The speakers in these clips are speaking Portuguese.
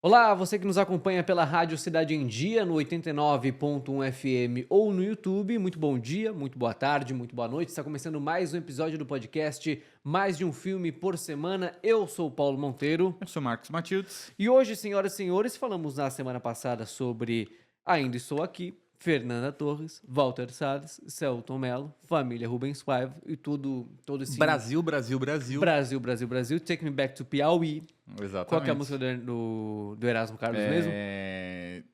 Olá, você que nos acompanha pela Rádio Cidade em Dia, no 89.1 FM ou no YouTube, muito bom dia, muito boa tarde, muito boa noite. Está começando mais um episódio do podcast Mais de um Filme por Semana. Eu sou o Paulo Monteiro. Eu sou Marcos Matildes. E hoje, senhoras e senhores, falamos na semana passada sobre Ainda Estou Aqui, Fernanda Torres, Walter Salles, Selton Mello, Família Rubens Paiva e todo esse... Brasil, Brasil, Brasil. Brasil, Brasil, Brasil, Take Me Back to Piauí. Exatamente. Qual que é a música do Erasmo Carlos mesmo?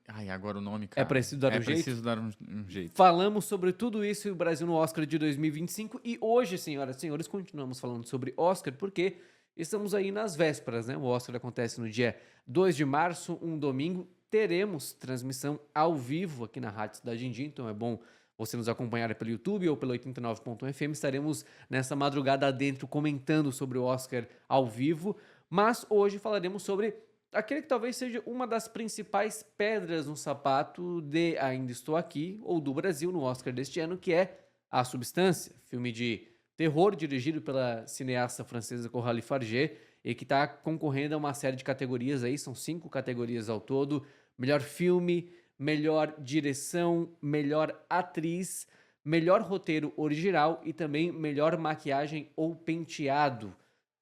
Ai, agora o nome, cara. É Preciso Dar um Jeito? É Preciso Dar um Jeito. Falamos sobre tudo isso e o Brasil no Oscar de 2025 e hoje, senhoras e senhores, continuamos falando sobre Oscar porque estamos aí nas vésperas, né? O Oscar acontece no dia 2 de março, um domingo. Teremos transmissão ao vivo aqui na Rádio Cidade em Dia, então é bom você nos acompanhar pelo YouTube ou pelo 89.1 FM. Estaremos nessa madrugada adentro comentando sobre o Oscar ao vivo, mas hoje falaremos sobre aquele que talvez seja uma das principais pedras no sapato de Ainda Estou Aqui, ou do Brasil, no Oscar deste ano, que é A Substância, filme de terror dirigido pela cineasta francesa Coralie Farger e que está concorrendo a uma série de categorias aí, são 5 categorias ao todo: melhor filme, melhor direção, melhor atriz, melhor roteiro original e também melhor maquiagem ou penteado.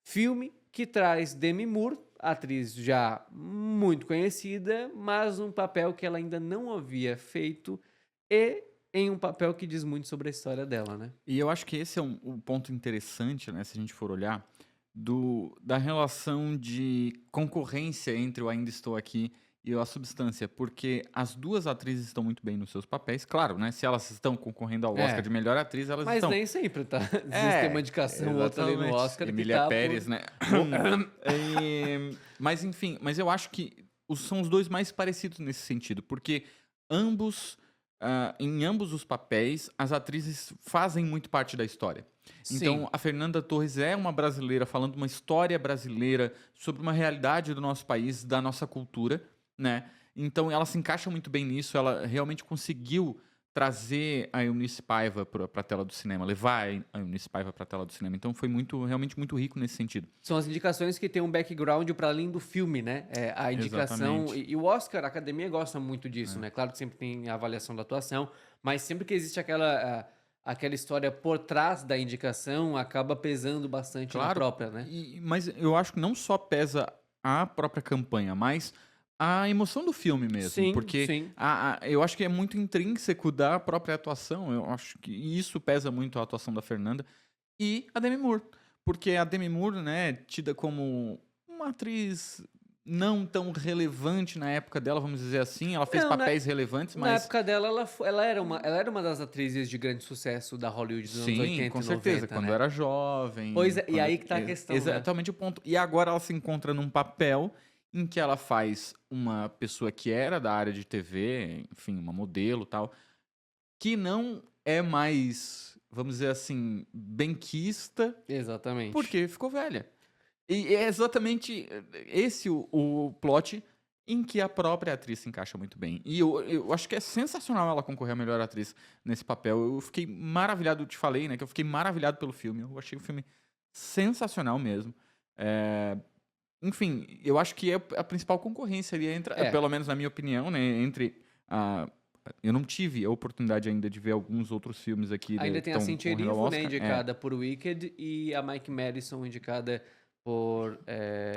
Filme que traz Demi Moore, atriz já muito conhecida, mas um papel que ela ainda não havia feito e em um papel que diz muito sobre a história dela, né? E eu acho que esse é um ponto interessante, né, se a gente for olhar, da relação de concorrência entre o Ainda Estou Aqui e A Substância, porque as duas atrizes estão muito bem nos seus papéis, claro, né? Se elas estão concorrendo ao Oscar de melhor atriz, elas Mas estão. nem sempre, tá? Às vezes tem uma indicação ou outra ali no Exatamente. Oscar Emília que tá Pérez, por... né? Mas enfim, mas eu acho que são os dois mais parecidos nesse sentido, porque em ambos os papéis, as atrizes fazem muito parte da história. Então, Sim. a Fernanda Torres é uma brasileira falando uma história brasileira sobre uma realidade do nosso país, da nossa cultura, né? Então, ela se encaixa muito bem nisso, ela realmente conseguiu trazer a Eunice Paiva para a tela do cinema, levar a Eunice Paiva para a tela do cinema. Então, foi realmente muito rico nesse sentido. São as indicações que tem um background para além do filme, né? É, a indicação. Exatamente. E o Oscar, a academia gosta muito disso, né? Claro que sempre tem a avaliação da atuação, mas sempre que existe aquela história por trás da indicação, acaba pesando bastante na própria, né? Mas eu acho que não só pesa a própria campanha, mas a emoção do filme mesmo. Sim, Porque sim. eu acho que é muito intrínseco da própria atuação. Eu acho que isso pesa muito a atuação da Fernanda e a Demi Moore. Porque a Demi Moore, né, tida como uma atriz não tão relevante na época dela, vamos dizer assim. Ela fez Não, papéis relevantes, na mas... época dela, ela era uma das atrizes de grande sucesso da Hollywood dos anos 80 com e certeza, 90, quando né? era jovem. Pois é, e quando- aí que tá a questão, né? Exatamente o ponto. E agora ela se encontra num papel em que ela faz uma pessoa que era da área de TV, enfim, uma modelo e tal, que não é mais, vamos dizer assim, benquista, Exatamente. porque ficou velha. E é exatamente esse o plot em que a própria atriz se encaixa muito bem. E eu acho que é sensacional ela concorrer a melhor atriz nesse papel. Eu fiquei maravilhado, eu te falei, né, que eu fiquei maravilhado pelo filme. Eu achei o filme sensacional mesmo. Enfim, eu acho que é a principal concorrência ali entre, pelo menos na minha opinião, né, entre a... Eu não tive a oportunidade ainda de ver alguns outros filmes aqui. Ainda que tem a estão Cynthia concorrendo ao Erivo, né, Oscar. indicada por Wicked, e a Mike Madison indicada por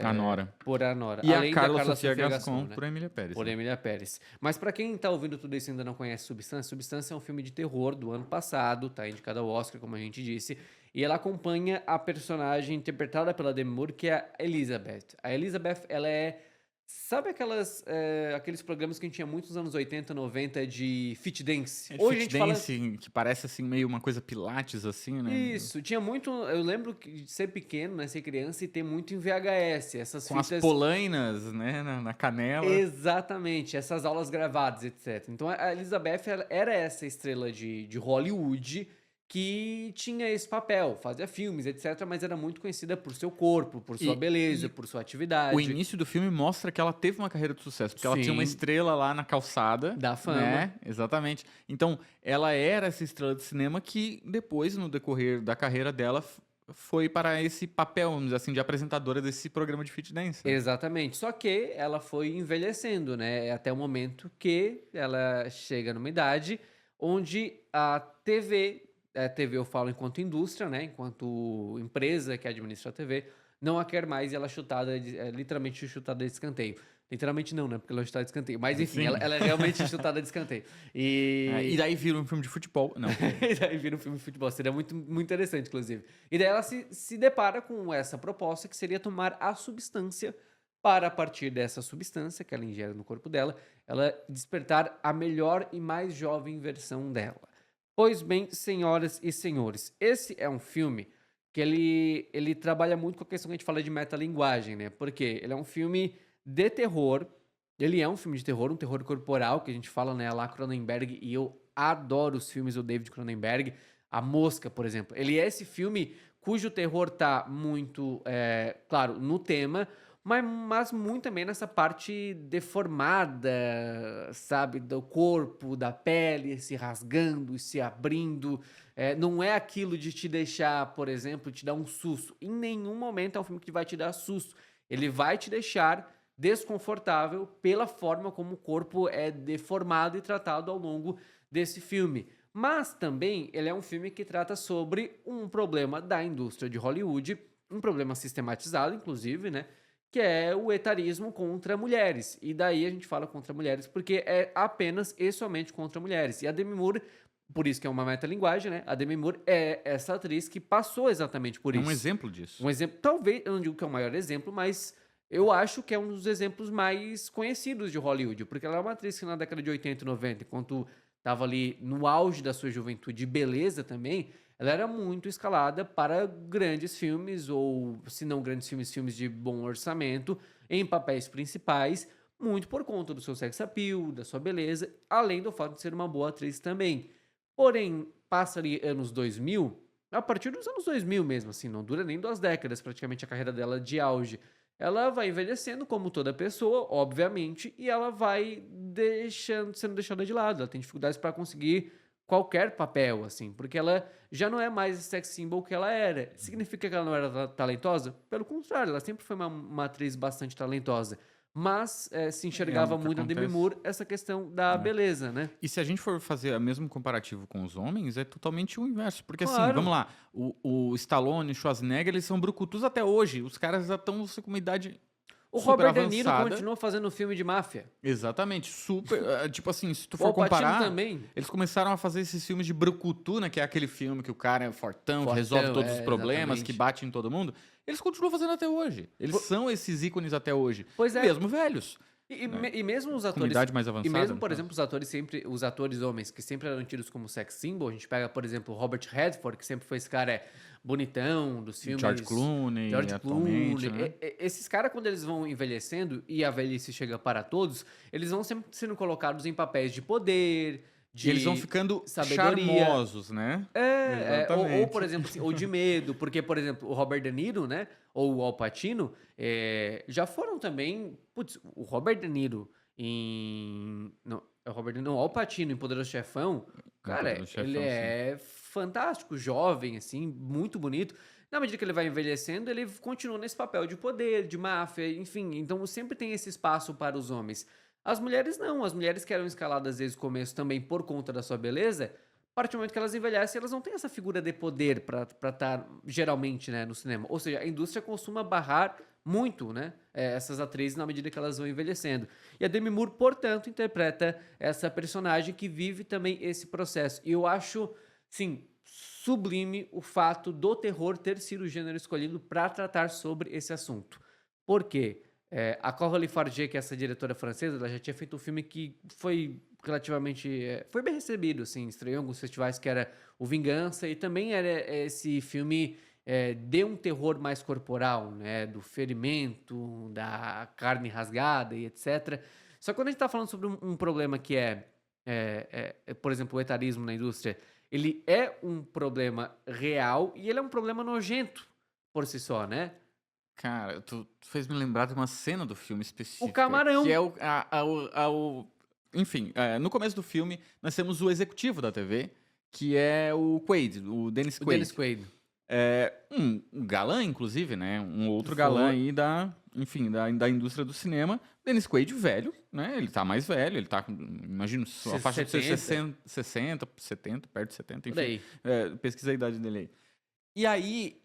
A Nora. por a Nora. E Além a da Carla Carla Sofia Sofia Gascon Gascon, né? por Emília Pérez. Por né? Emília Pérez. Mas pra quem tá ouvindo tudo isso e ainda não conhece Substância, Substância é um filme de terror do ano passado, tá indicado ao Oscar, como a gente disse, e ela acompanha a personagem interpretada pela Demi Moore, que é a Elizabeth. A Elizabeth, ela é... Sabe aqueles programas que a gente tinha muito nos anos 80, 90 de fit dance? Hoje a gente dance, que parece assim meio uma coisa pilates assim, né? Isso, tinha muito. Eu lembro de ser pequeno, né, ser criança e ter muito em VHS, essas Com fitas. as polainas, né, na canela. Exatamente, essas aulas gravadas, etc. Então a Elizabeth ela era essa estrela de Hollywood que tinha esse papel, fazia filmes, etc. Mas era muito conhecida por seu corpo, por sua beleza, por sua atividade. O início do filme mostra que ela teve uma carreira de sucesso, porque ela tinha uma estrela lá na calçada. Da fama. Né? Exatamente. Então, ela era essa estrela de cinema que depois, no decorrer da carreira dela, foi para esse papel, vamos dizer assim, de apresentadora desse programa de Fit Dance, né? Exatamente. Só que ela foi envelhecendo, né? Até o momento que ela chega numa idade onde a TV, TV eu falo enquanto indústria, né? Enquanto empresa que administra a TV, não a quer mais e ela é chutada, literalmente chutada de escanteio. Literalmente não, né? Porque ela é chutada de escanteio. Mas enfim, ela, Sim. ela é realmente chutada de escanteio. E daí vira um filme de futebol. Não. E daí vira um filme de futebol. Seria muito, muito interessante, inclusive. E daí ela se depara com essa proposta que seria tomar a substância para, a partir dessa substância que ela ingere no corpo dela, ela despertar a melhor e mais jovem versão dela. Pois bem, senhoras e senhores, esse é um filme que ele trabalha muito com a questão que a gente fala de metalinguagem, né? Porque ele é um filme de terror, ele é um filme de terror, um terror corporal, que a gente fala, né, lá Cronenberg, e eu adoro os filmes do David Cronenberg. A Mosca, por exemplo. Ele é esse filme cujo terror tá muito, claro, no tema, mas muito também nessa parte deformada, sabe? Do corpo, da pele se rasgando e se abrindo. Não é aquilo de te deixar, por exemplo, te dar um susto. Em nenhum momento é um filme que vai te dar susto. Ele vai te deixar desconfortável pela forma como o corpo é deformado e tratado ao longo desse filme. Mas também ele é um filme que trata sobre um problema da indústria de Hollywood, um problema sistematizado, inclusive, né? Que é o etarismo contra mulheres. E daí a gente fala contra mulheres porque é apenas e somente contra mulheres. E a Demi Moore, por isso que é uma metalinguagem, né? A Demi Moore é essa atriz que passou exatamente por É isso. um exemplo disso. Um exemplo, talvez, eu não digo que é o maior exemplo, mas eu acho que é um dos exemplos mais conhecidos de Hollywood, porque ela é uma atriz que na década de 80 e 90, enquanto estava ali no auge da sua juventude e beleza também, ela era muito escalada para grandes filmes, ou se não grandes filmes, filmes de bom orçamento, em papéis principais, muito por conta do seu sex appeal, da sua beleza, além do fato de ser uma boa atriz também. Porém, passa ali anos 2000, a partir dos anos 2000 mesmo, assim, não dura nem 2 décadas praticamente a carreira dela de auge. Ela vai envelhecendo como toda pessoa, obviamente, e ela vai sendo deixada de lado. Ela tem dificuldades para conseguir qualquer papel, assim, porque ela já não é mais a sex symbol que ela era. Significa que ela não era talentosa? Pelo contrário, ela sempre foi uma atriz bastante talentosa. Mas se É enxergava o que muito na Demi acontece. Moore essa questão da É. beleza, né? E se a gente for fazer o mesmo comparativo com os homens, é totalmente o inverso. Porque assim, Claro. vamos lá, o Stallone e o Schwarzenegger, eles são brucutus até hoje. Os caras já estão com uma idade O super Robert De Niro avançada. continua fazendo filme de máfia. Exatamente, super. Tipo assim, se tu O for Al Pacino comparar, também. eles começaram a fazer esses filmes de brucutu, né? Que é aquele filme que o cara é fortão, que resolve Fortão, todos os problemas, que exatamente. bate em todo mundo. Eles continuam fazendo até hoje. Eles são esses ícones até hoje. Pois é. Mesmo velhos. E mesmo os Com atores. idade mais avançada, E mesmo, no por caso. exemplo, os atores homens que sempre eram tidos como sex symbol, a gente pega, por exemplo, o Robert Redford, que sempre foi esse cara bonitão dos filmes. George Clooney, George atualmente, Clooney. né? Esses caras, quando eles vão envelhecendo e a velhice chega para todos, eles vão sempre sendo colocados em papéis de poder, E eles vão de ficando sabedoria. charmosos, né? Ou, por Exatamente. exemplo, assim, ou de medo, porque, por exemplo, o Robert De Niro, né, ou o Al Pacino, já foram também, putz, o Robert De Niro não, é o Robert De Niro, não, o Al Pacino em Poderoso Chefão, cara, Poderoso Chefão, ele sim. é fantástico, jovem, assim, muito bonito. Na medida que ele vai envelhecendo, ele continua nesse papel de poder, de máfia, enfim, então sempre tem esse espaço para os homens. As mulheres não, as mulheres que eram escaladas desde o começo também por conta da sua beleza, a partir do momento que elas envelhecem, elas não têm essa figura de poder para estar geralmente, né, no cinema. Ou seja, a indústria costuma barrar muito, né, essas atrizes na medida que elas vão envelhecendo. E a Demi Moore, portanto, interpreta essa personagem que vive também esse processo. E eu acho, sim, sublime o fato do terror ter sido o gênero escolhido para tratar sobre esse assunto. Por quê? A Coralie Farge, que é essa diretora francesa, ela já tinha feito um filme que foi relativamente... foi bem recebido, assim, estreou em alguns festivais, que era o Vingança, e também era esse filme de um terror mais corporal, né, do ferimento, da carne rasgada e etc. Só que quando a gente está falando sobre um problema que por exemplo, o etarismo na indústria, ele é um problema real e ele é um problema nojento por si só, né? Cara, tu fez me lembrar de uma cena do filme específica. camarão. Que é enfim, no começo do filme, nós temos o executivo da TV, que é o Quaid, o Dennis O Quaid. Dennis Quaid. Um galã, inclusive, né? Um outro Foi. galã aí da indústria do cinema. Dennis Quaid, velho, né? Ele tá mais velho, ele tá, imagino, a faixa de 60, 70, perto de 70, Por enfim. aí. Pesquisa a idade dele aí. E aí,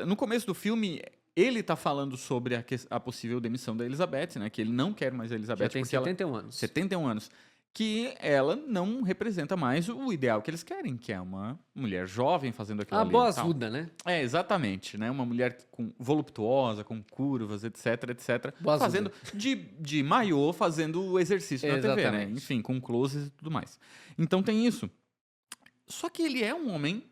no começo do filme, ele tá falando sobre a possível demissão da Elizabeth, né? Que ele não quer mais a Elizabeth Já tem porque ela... 71 anos. 71 anos. Que ela não representa mais o ideal que eles querem, que é uma mulher jovem fazendo aquilo A ali. boazuda, né? Exatamente, né? Uma mulher voluptuosa, com curvas, etc, etc. Boazuda. Fazendo de maiô, fazendo o exercício na TV, né? Exatamente. Enfim, com closes e tudo mais. Então tem isso. Só que ele é um homem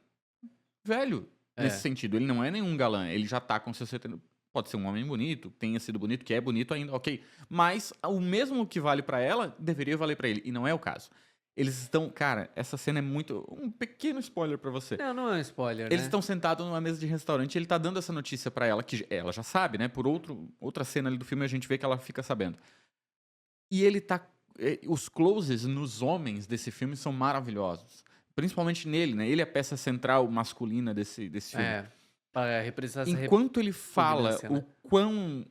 velho, nesse sentido. Ele não é nenhum galã. Ele já tá com seus 70... Pode ser um homem bonito, tenha sido bonito, que é bonito ainda, ok. Mas o mesmo que vale pra ela, deveria valer pra ele. E não é o caso. Eles estão... Cara, essa cena é muito... Um pequeno spoiler pra você. Não é um spoiler, Eles né? estão sentados numa mesa de restaurante e ele tá dando essa notícia pra ela, que ela já sabe, né? Por outra cena ali do filme a gente vê que ela fica sabendo. E ele tá... Os closes nos homens desse filme são maravilhosos. Principalmente nele, né? Ele é a peça central masculina desse filme. Para representar essa Enquanto ele fala repugnância, né? o quão,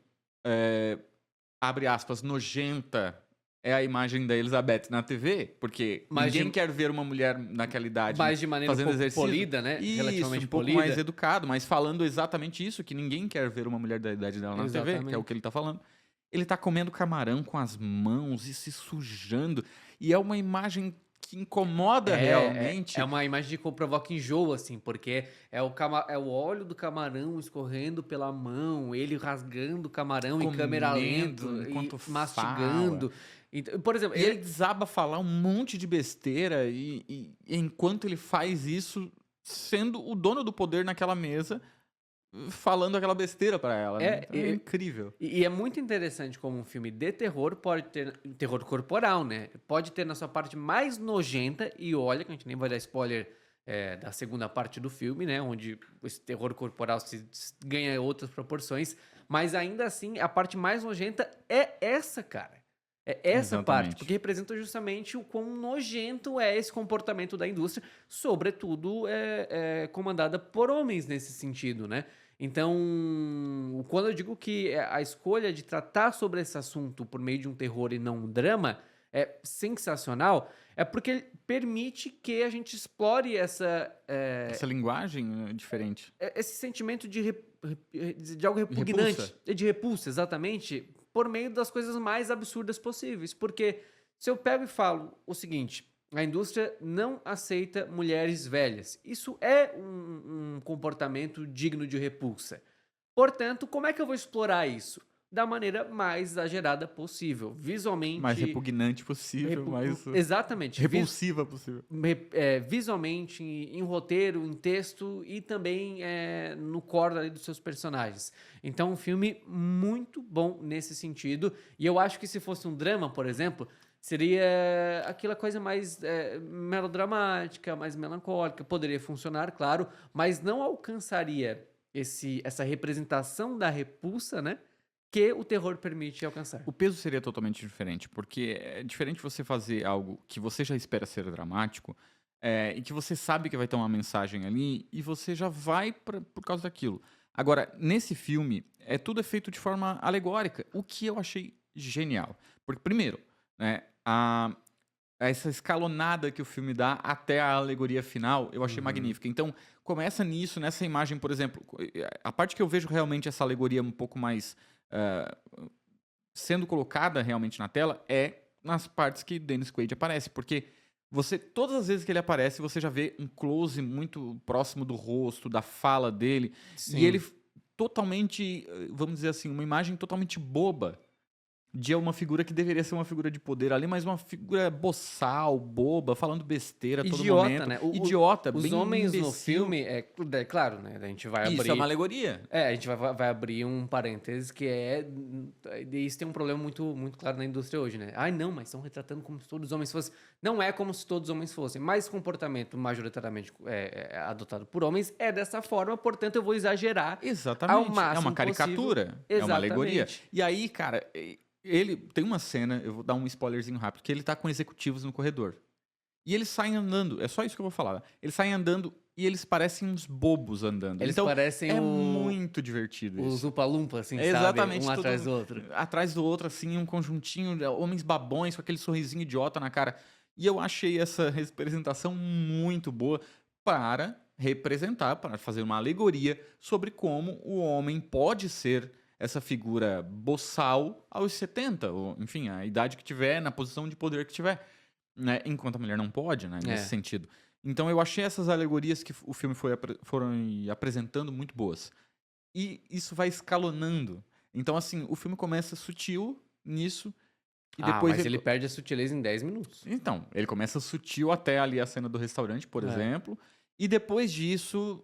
abre aspas, nojenta é a imagem da Elizabeth na TV, porque ninguém quer ver uma mulher naquela idade mais de maneira fazendo exercício. polida, né? Isso, Relativamente um pouco polida. mais educado, mas falando exatamente isso, que ninguém quer ver uma mulher da idade dela na TV, que é o que ele tá falando. Ele tá comendo camarão com as mãos e se sujando, e é uma imagem que incomoda realmente. É uma imagem que provoca enjoo, assim, porque é o óleo do camarão escorrendo pela mão, ele rasgando o camarão em câmera lenta, enquanto mastigando. Então, por exemplo, E ele desaba a falar um monte de besteira e enquanto ele faz isso, sendo o dono do poder naquela mesa, falando aquela besteira pra ela. Né? Então é incrível. E é muito interessante como um filme de terror pode ter... Terror corporal, né? Pode ter na sua parte mais nojenta, e olha, que a gente nem vai dar spoiler da segunda parte do filme, né? Onde esse terror corporal ganha outras proporções. Mas ainda assim, a parte mais nojenta é essa, cara. É essa Exatamente. parte, porque representa justamente o quão nojento é esse comportamento da indústria, sobretudo comandada por homens nesse sentido, né? Então, quando eu digo que a escolha de tratar sobre esse assunto por meio de um terror e não um drama é sensacional, é porque ele permite que a gente explore essa linguagem diferente. Esse sentimento de algo repugnante, de repulsa, exatamente, por meio das coisas mais absurdas possíveis. Porque se eu pego e falo o seguinte: a indústria não aceita mulheres velhas. Isso é um comportamento digno de repulsa. Portanto, como é que eu vou explorar isso? Da maneira mais exagerada possível, visualmente... Mais repugnante possível, mais... Exatamente. Repulsiva possível. Visualmente, em roteiro, em texto e também no core ali dos seus personagens. Então, um filme muito bom nesse sentido. E eu acho que se fosse um drama, por exemplo, seria aquela coisa mais melodramática, mais melancólica. Poderia funcionar, claro, mas não alcançaria essa representação da repulsa, né? Que o terror permite alcançar. O peso seria totalmente diferente, porque é diferente você fazer algo que você já espera ser dramático e que você sabe que vai ter uma mensagem ali e você já vai por causa daquilo. Agora, nesse filme, tudo é feito de forma alegórica, o que eu achei genial. Porque, primeiro, né, essa escalonada que o filme dá até a alegoria final, eu achei magnífica. Então, começa nisso, nessa imagem, por exemplo, a parte que eu vejo realmente essa alegoria um pouco mais... sendo colocada realmente na tela é nas partes que Dennis Quaid aparece, porque todas as vezes que ele aparece, você já vê um close muito próximo do rosto, da fala dele, Sim. e ele totalmente, vamos dizer assim, uma imagem totalmente boba de uma figura que deveria ser uma figura de poder ali, mas uma figura boçal, boba, falando besteira a todo momento. Né? Idiota, os bem homens imbecil. no filme, claro, né? A gente vai abrir... Isso é uma alegoria. a gente vai abrir um parênteses que isso tem um problema muito, muito claro na indústria hoje, né? Ai, não, mas estão retratando como se todos os homens fossem... Não é como se todos os homens fossem, mas o comportamento majoritariamente adotado por homens é dessa forma, portanto eu vou exagerar. Exatamente. Ao máximo é uma caricatura, possível. é uma Exatamente. alegoria. E aí, cara... Ele tem uma cena, eu vou dar um spoilerzinho rápido, que ele tá com executivos no corredor. E eles saem andando, é só isso que eu vou falar. Eles saem andando e eles parecem uns bobos andando. Eles Então, parecem é muito divertido os isso. Upa-Lumpa, assim, É sabe? exatamente, Um todo atrás do outro. atrás do outro, assim, um conjuntinho, homens babões com aquele sorrisinho idiota na cara. E eu achei essa representação muito boa para representar, para fazer uma alegoria sobre como o homem pode ser essa figura boçal aos 70, ou, enfim, a idade que tiver, na posição de poder que tiver, né? Enquanto a mulher não pode, né? Nesse É. sentido. Então eu achei essas alegorias que o filme foram apresentando muito boas. E isso vai escalonando. Então, assim, o filme começa sutil nisso, e Ah, depois mas ele perde a sutileza em 10 minutos. Então, ele começa sutil até ali a cena do restaurante, por É. exemplo. E depois disso,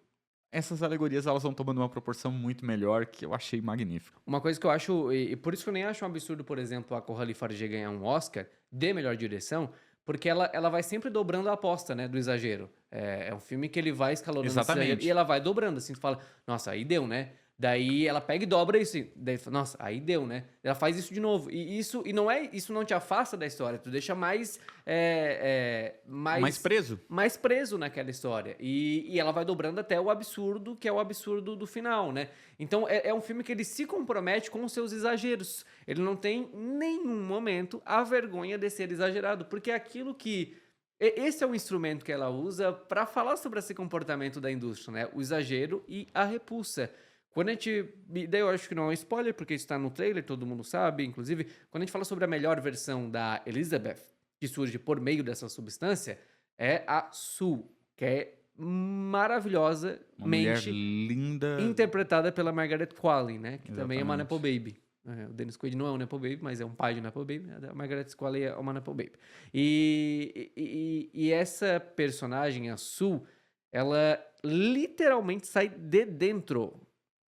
essas alegorias elas vão tomando uma proporção muito melhor, que eu achei magnífico. Uma coisa que eu acho, e por isso que eu nem acho um absurdo, por exemplo, a Coralie Farge ganhar um Oscar de melhor direção, porque ela vai sempre dobrando a aposta, né, do exagero. É um filme que ele vai escalonando esse exagero Exatamente. e ela vai dobrando, assim, tu fala, nossa, aí deu, né? Daí ela pega e dobra isso, daí fala, nossa, aí deu, né? Ela faz isso de novo. Isso não te afasta da história, tu deixa mais Mais preso. mais preso naquela história. E ela vai dobrando até o absurdo, que é o absurdo do final, né? Então é um filme que ele se compromete com os seus exageros. Ele não tem em nenhum momento a vergonha de ser exagerado, porque é aquilo que. Esse é o instrumento que ela usa para falar sobre esse comportamento da indústria, né? O exagero e a repulsa. Quando a gente. Daí eu acho que não é um spoiler, porque isso está no trailer, todo mundo sabe. Inclusive, quando a gente fala sobre a melhor versão da Elizabeth, que surge por meio dessa substância, é a Sue, que é Uma mulher maravilhosamente linda. interpretada pela Margaret Qualley, né? Que também é uma Exatamente. Nepo Baby. O Dennis Quaid não é um Nepo Baby, mas é um pai de Nepo Baby. A Margaret Qualley é uma Nepo Baby. E essa personagem, a Sue, ela literalmente sai de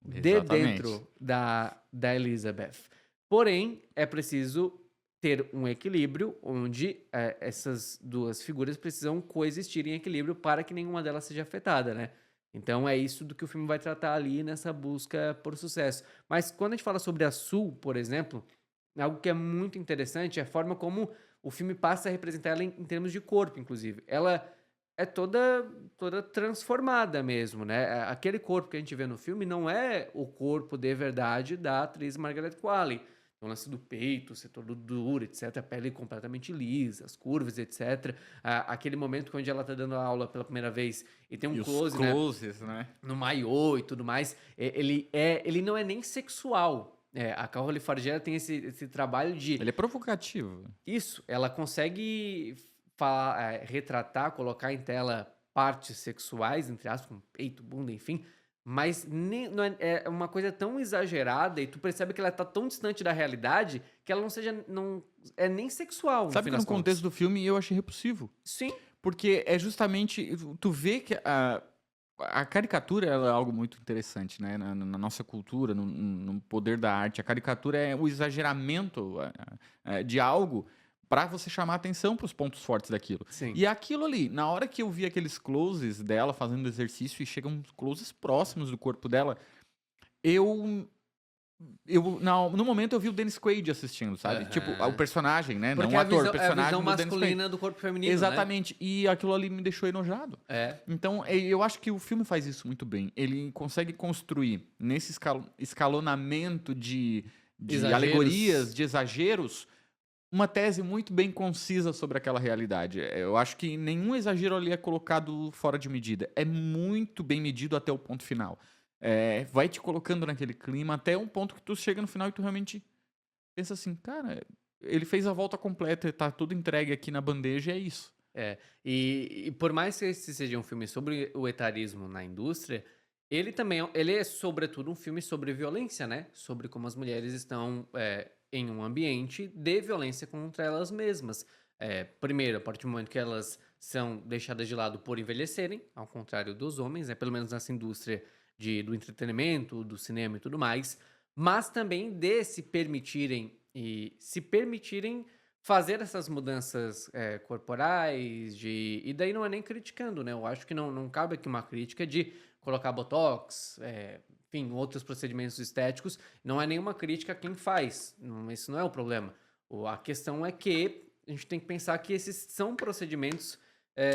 Exatamente. dentro da Elizabeth. Porém, é preciso ter um equilíbrio onde essas duas figuras precisam coexistir em equilíbrio para que nenhuma delas seja afetada, né? Então é isso do que o filme vai tratar ali nessa busca por sucesso. Mas quando a gente fala sobre a Sue, por exemplo, algo que é muito interessante é a forma como o filme passa a representar ela em termos de corpo, inclusive. Ela é toda transformada mesmo, né? Aquele corpo que a gente vê no filme não é o corpo de verdade da atriz Margaret Qualley. O lance do peito ser todo duro, etc. A pele completamente lisa, as curvas, etc. Aquele momento onde ela tá dando a aula pela primeira vez e tem um E os close, né? closes, né? No maiô e tudo mais. Ele não é nem sexual. A Caroline Farge tem esse trabalho de Ele é provocativo. isso, ela consegue retratar, colocar em tela partes sexuais, entre aspas, como peito, bunda, enfim, mas não é uma coisa tão exagerada e tu percebe que ela tá tão distante da realidade que ela não é nem sexual, no Sabe fim que das no contexto contas. do filme eu achei repulsivo. Sim, Porque é justamente. Tu vê que a caricatura ela é algo muito interessante, né? Na nossa cultura, no poder da arte. A caricatura é o exageramento de algo para você chamar atenção para os pontos fortes daquilo. sim. E aquilo ali, na hora que eu vi aqueles closes dela fazendo exercício e chegam closes próximos do corpo dela, eu. No momento eu vi o Dennis Quaid assistindo, sabe? Tipo, o Aham. personagem, né? Porque Não o ator, o é a personagem visão do Dennis Quaid. masculina do corpo feminino, né? Exatamente. E aquilo ali me deixou enojado. É. Então, eu acho que o filme faz isso muito bem. Ele consegue construir, nesse escalonamento de Exageros. alegorias, de exageros, uma tese muito bem concisa sobre aquela realidade. Eu acho que nenhum exagero ali é colocado fora de medida. É muito bem medido até o ponto final. Vai te colocando naquele clima até um ponto que tu chega no final e tu realmente pensa assim, cara, ele fez a volta completa, tá tudo entregue aqui na bandeja, é isso. E por mais que esse seja um filme sobre o etarismo na indústria, ele é sobretudo um filme sobre violência, né? Sobre como as mulheres estão em um ambiente de violência contra elas mesmas. Primeiro, a partir do momento que elas são deixadas de lado por envelhecerem, ao contrário dos homens, pelo menos nessa indústria do entretenimento, do cinema e tudo mais, mas também de se permitirem fazer essas mudanças corporais, e daí não é nem criticando, né? Eu acho que não cabe aqui uma crítica de colocar botox, enfim, outros procedimentos estéticos. Não é nenhuma crítica a quem faz. Esse não é o problema. A questão é que a gente tem que pensar que esses são procedimentos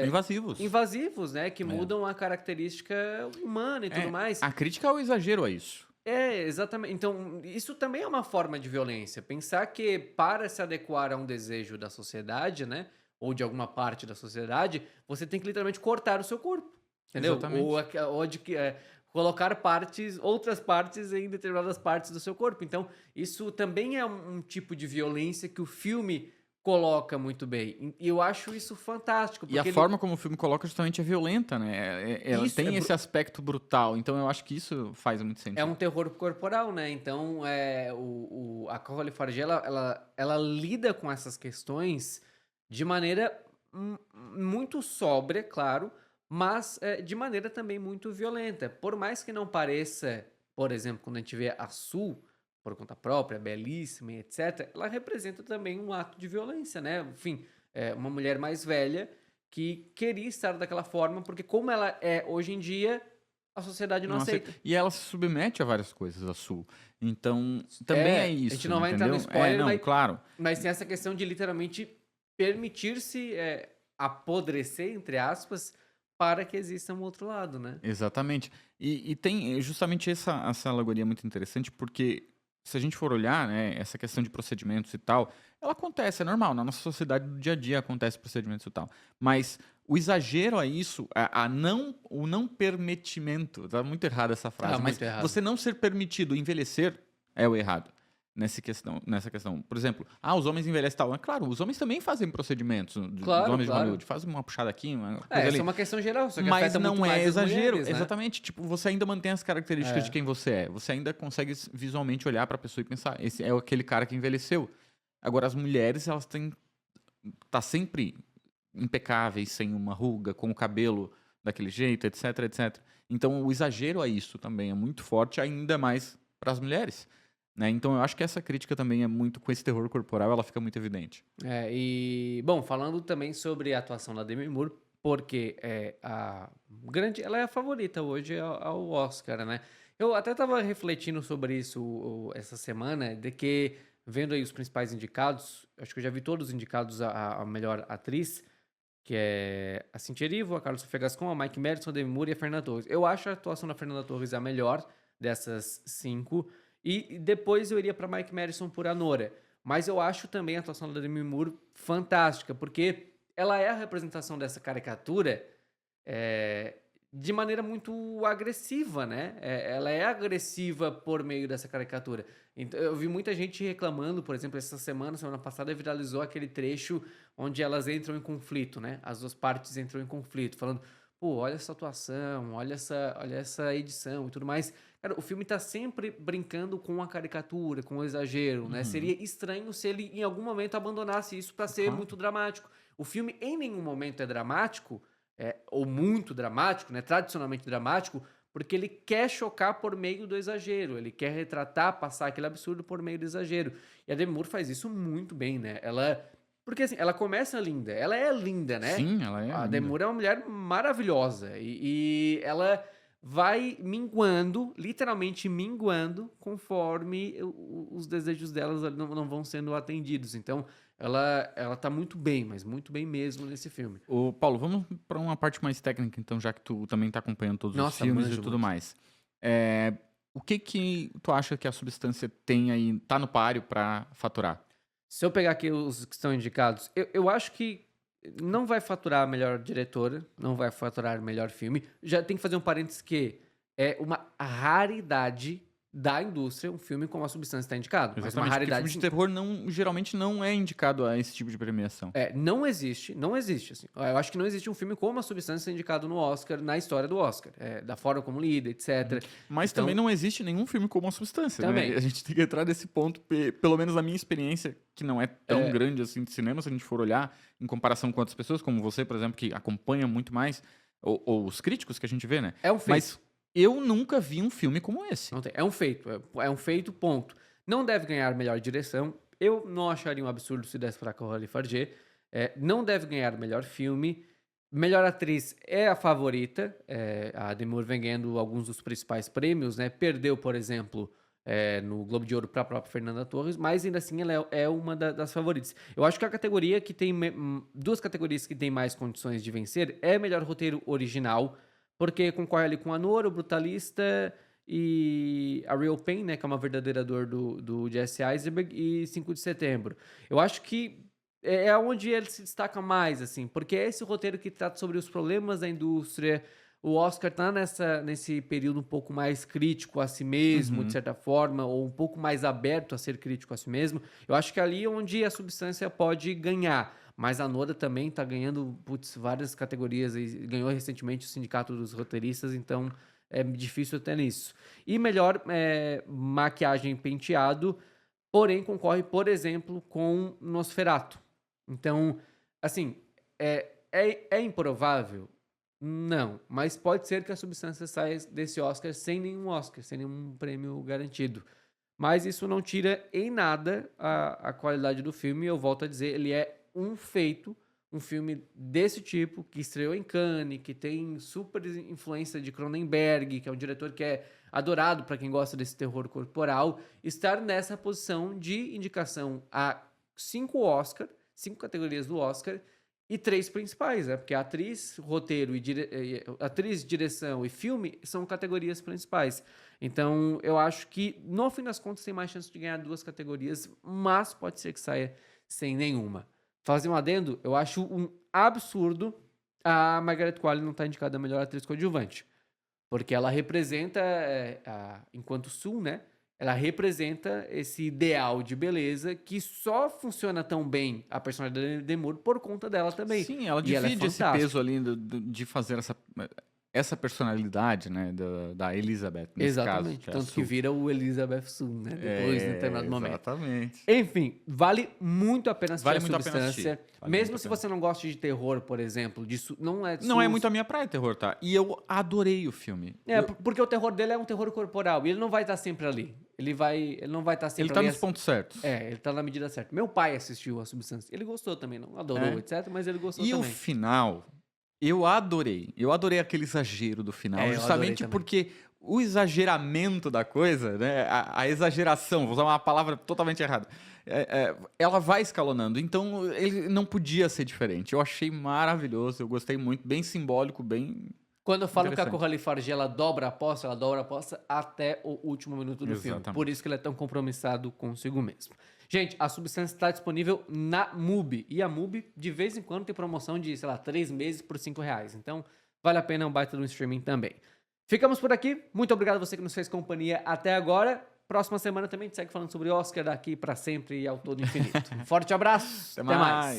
Invasivos. invasivos, né? Que É. mudam a característica humana e tudo mais. A crítica é o exagero a isso. Exatamente. Então, isso também é uma forma de violência. Pensar que para se adequar a um desejo da sociedade, né? Ou de alguma parte da sociedade, você tem que literalmente cortar o seu corpo. Entendeu? Ou, Exatamente. colocar outras partes em determinadas partes do seu corpo. Então, isso também é um tipo de violência que o filme coloca muito bem. E eu acho isso fantástico. E a Porque forma como o filme coloca justamente é violenta, né? Ela isso tem esse aspecto brutal. Então eu acho que isso faz muito é sentido. um terror corporal, né? Então, a Coralie Farge, ela lida com essas questões de maneira muito sóbria, claro, mas de maneira também muito violenta. Por mais que não pareça, por exemplo, quando a gente vê a Sul, por conta própria, belíssima e etc., ela representa também um ato de violência, né? Enfim, uma mulher mais velha que queria estar daquela forma, porque como ela é hoje em dia, a sociedade não Nossa, aceita. e ela se submete a várias coisas, a Sul. Então, também é A isso, gente não vai entrar no entendeu? spoiler, Não, claro. mas tem essa questão de literalmente permitir-se apodrecer, entre aspas, para que exista um outro lado, né? Exatamente. E tem justamente essa alegoria muito interessante, porque se a gente for olhar, né, essa questão de procedimentos e tal, ela acontece, é normal, na nossa sociedade do dia a dia acontece procedimentos e tal. Mas o exagero a isso, o não permitimento, tá muito errada essa Tá frase, mas muito errado. você não ser permitido envelhecer é o errado. Nessa questão. Por exemplo, os homens envelhecem e tal. É claro, os homens também fazem procedimentos. Os Claro, homens de claro. Hollywood fazem uma puxada aqui, uma coisa Essa ali. é uma questão geral, só que Mas afeta muito não é mais as exagero, mulheres, né? exatamente. Tipo, você ainda mantém as características de É. quem você é. Você ainda consegue visualmente olhar pra pessoa e pensar, esse é aquele cara que envelheceu. Agora, as mulheres, elas têm tá sempre impecáveis, sem uma ruga, com o cabelo daquele jeito, etc, etc. Então, o exagero a isso também é muito forte, ainda mais para as mulheres, né? Então, eu acho que essa crítica também é muito com esse terror corporal, ela fica muito evidente. Bom, falando também sobre a atuação da Demi Moore, porque ela é a favorita hoje ao Oscar, né? Eu até tava refletindo sobre isso essa semana, de que, vendo aí os principais indicados, acho que eu já vi todos os indicados a melhor atriz, que é a Cynthia Erivo, a Carla Sofia Gascon, a Mike Madison, a Demi Moore e a Fernanda Torres. Eu acho a atuação da Fernanda Torres a melhor dessas 5, e depois eu iria para Mike Madison por Anora. Mas eu acho também a atuação da Demi Moore fantástica, porque ela é a representação dessa caricatura é, de maneira muito agressiva, né? Ela é agressiva por meio dessa caricatura. Então, eu vi muita gente reclamando, por exemplo, semana passada, viralizou aquele trecho onde elas entram em conflito, né? As duas partes entram em conflito, falando, pô, olha essa atuação, olha essa edição e tudo mais. Cara, o filme tá sempre brincando com a caricatura, com o exagero, né? Seria estranho se ele em algum momento abandonasse isso pra ser Claro. muito dramático. O filme em nenhum momento é dramático, ou muito dramático, né? Tradicionalmente dramático, porque ele quer chocar por meio do exagero, ele quer retratar, passar aquele absurdo por meio do exagero. E a Demi Moore faz isso muito bem, né? Porque assim, ela começa linda, ela é linda, né? Sim, ela é A linda. Demi Moore é uma mulher maravilhosa e ela vai minguando, literalmente minguando, conforme os desejos delas não vão sendo atendidos. Então, ela tá muito bem, mas muito bem mesmo nesse filme. Ô, Paulo, vamos para uma parte mais técnica, então, já que tu também tá acompanhando todos os Nossa, filmes e manjo tudo muito. mais. O que tu acha que a substância tem aí, tá no páreo pra faturar? Se eu pegar aqui os que estão indicados, eu acho que não vai faturar a melhor diretora, não vai faturar melhor filme. Já tem que fazer um parênteses que é uma raridade da indústria um filme com a substância está indicado. Mas uma Exatamente, porque raridade. filme de terror geralmente não é indicado a esse tipo de premiação. Não existe, não existe. Assim. Eu acho que não existe um filme com uma substância indicado no Oscar, na história do Oscar. Da forma como lida, etc. Mas Então, também não existe nenhum filme com uma substância, Também. né? A gente tem que entrar nesse ponto, pelo menos na minha experiência, que não é tão grande assim de cinema, se a gente for olhar em comparação com outras pessoas, como você, por exemplo, que acompanha muito mais, ou os críticos que a gente vê, né? É um feito. Mas eu nunca vi um filme como esse. Não tem. É um feito. É um feito, ponto. Não deve ganhar melhor direção. Eu não acharia um absurdo se desse para Coralie Farge. Não deve ganhar melhor filme. Melhor atriz é a favorita. A Demi Moore vem ganhando alguns dos principais prêmios, né? Perdeu, por exemplo, no Globo de Ouro para a própria Fernanda Torres, mas ainda assim ela é uma das favoritas. Eu acho que a categoria que tem duas categorias que tem mais condições de vencer é melhor roteiro original, porque concorre ali com Anora, o Brutalista e A Real Pain, né, que é uma verdadeira dor do Jesse Eisenberg, e 5 de Setembro. Eu acho que é onde ele se destaca mais, assim, porque é esse roteiro que trata sobre os problemas da indústria. O Oscar tá nesse período um pouco mais crítico a si mesmo, de certa forma, ou um pouco mais aberto a ser crítico a si mesmo. Eu acho que ali é onde a Substância pode ganhar. Mas a Noda também tá ganhando, várias categorias, e ganhou recentemente o Sindicato dos Roteiristas, então é difícil até nisso. E melhor maquiagem e penteado, porém concorre, por exemplo, com Nosferatu. Então, assim, é improvável? Não, mas pode ser que a Substância saia desse Oscar sem nenhum Oscar, sem nenhum prêmio garantido. Mas isso não tira em nada a qualidade do filme. Eu volto a dizer, ele é um feito, um filme desse tipo, que estreou em Cannes, que tem super influência de Cronenberg, que é um diretor que é adorado para quem gosta desse terror corporal, estar nessa posição de indicação a 5 categorias do Oscar, e 3 principais, né? Porque atriz, roteiro atriz, direção e filme são categorias principais. Então, eu acho que, no fim das contas, tem mais chance de ganhar 2 categorias, mas pode ser que saia sem nenhuma. Fazer um adendo, eu acho um absurdo a Margaret Qualley não estar indicada a melhor atriz coadjuvante. Porque ela representa, enquanto Sul, né? Ela representa esse ideal de beleza que só funciona tão bem a personalidade da Demi Moore por conta dela também. Sim, ela E ela é divide esse fantástica. peso ali de fazer essa personalidade, né, da Elizabeth, nesse Exatamente. caso. Que é a Tanto que Sue. vira o Elizabeth Sun, né? Depois, em determinado momento. Exatamente. Enfim, vale muito a pena assistir Vale a muito a pena Substância. assistir. Vale Mesmo muito se a pena. você não gosta de terror, por exemplo, Não é muito a minha praia terror, tá? E eu adorei o filme. Porque o terror dele é um terror corporal. E ele não vai estar sempre ali. Ele não vai estar sempre Ele tá ali. nos pontos certos. Ele tá na medida certa. Meu pai assistiu a Substância. Ele gostou também, não adorou, etc. Mas ele gostou E também. o final, eu adorei. Eu adorei aquele exagero do final. Eu Justamente adorei porque o exageramento da coisa, né? A exageração, vou usar uma palavra totalmente errada. Ela vai escalonando. Então, ele não podia ser diferente. Eu achei maravilhoso. Eu gostei muito. Bem simbólico, bem... Quando eu falo que a Interessante. Coralie Farge, ela dobra a aposta até o último minuto do filme. Exatamente. Por isso que ele é tão compromissado consigo mesmo. Gente, a Substância está disponível na MUBI. E a MUBI, de vez em quando, tem promoção de, 3 meses por R$5. Então, vale a pena, um baita do streaming também. Ficamos por aqui. Muito obrigado a você que nos fez companhia até agora. Próxima semana também a gente segue falando sobre Oscar daqui para sempre e ao todo infinito. Um forte abraço. Até mais.